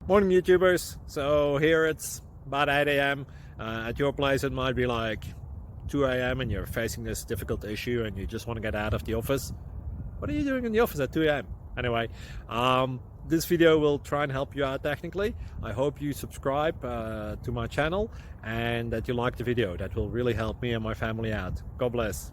Morning YouTubers. So here it's about 8 a.m. At your place it might be like 2 a.m. and you're facing this difficult issue and you just want to get out of the office. What are you doing in the office at 2 a.m.? Anyway, this video will try and help you out technically. I hope you subscribe to my channel and that you like the video. That will really help me and my family out. God bless.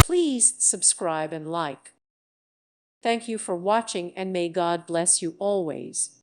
Please subscribe and like. Thank you for watching and may God bless you always.